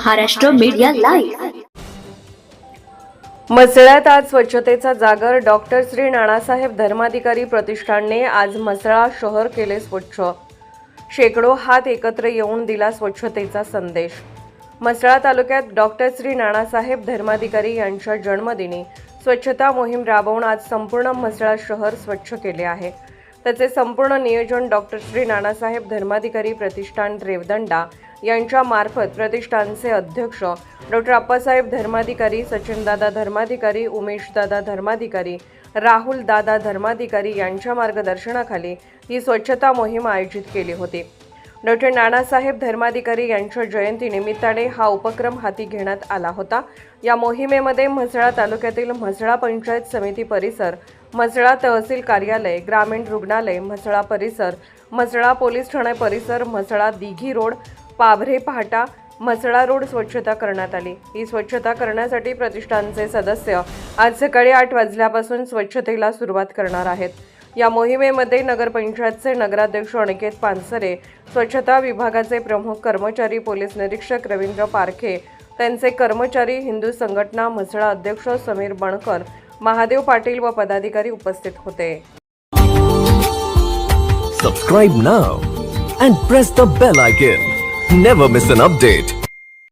Maharashtra media live. म्हसळ्यात आज स्वच्छतेचा जागर. डॉक्टर श्री नानासाहेब धर्माधिकारी प्रतिष्ठानने आज म्हसळा शहर केले स्वच्छ. शेकडो हात एकत्र येऊन दिला स्वच्छतेचा संदेश. म्हसळा तालुक्यात डॉक्टर श्री नानासाहेब धर्माधिकारी यांच्या जन्मदिनी स्वच्छता मोहीम राबवून आज संपूर्ण म्हसळा शहर स्वच्छ केले आहे. त्याचे संपूर्ण नियोजन डॉक्टर श्री नानासाहेब धर्माधिकारी प्रतिष्ठान रेवदंडा यांच्या मार्फत प्रतिष्ठानचे अध्यक्ष डॉक्टर अप्पासाहेब धर्माधिकारी, सचिनदादा धर्माधिकारी, उमेशदादा धर्माधिकारी, राहुलदादा धर्माधिकारी यांच्या मार्गदर्शनाखाली ही स्वच्छता मोहीम आयोजित केली होती. डॉक्टर नानासाहेब धर्माधिकारी यांच्या जयंतीनिमित्ताने हा उपक्रम हाती घेण्यात आला होता. या मोहिमेमध्ये म्हसळा तालुक्यातील म्हसळा पंचायत समिती परिसर, म्हसळा तहसील कार्यालय, ग्रामीण रुग्णालय, म्हसळा परिसर, म्हसळा पोलीस ठाणे परिसर, म्हसळा दिघी रोड, पाभरे फाटा, म्हसळा रोड स्वच्छता करण्यात आली. ही स्वच्छता करण्यासाठी प्रतिष्ठानचे सदस्य आज सकाळी 8 वाजल्यापासून स्वच्छतेला सुरुवात करणार आहेत. या मोहिमेमध्ये नगरपंचायतचे नगराध्यक्ष अनिकेत पानसरे, स्वच्छता विभागाचे प्रमुख कर्मचारी, पोलीस निरीक्षक रवींद्र पारखे, त्यांचे कर्मचारी, हिंदू संघटना म्हसळा अध्यक्ष समीर बणकर, महादेव पाटील व पदाधिकारी उपस्थित होते. Subscribe now and press the bell icon. Never miss an update.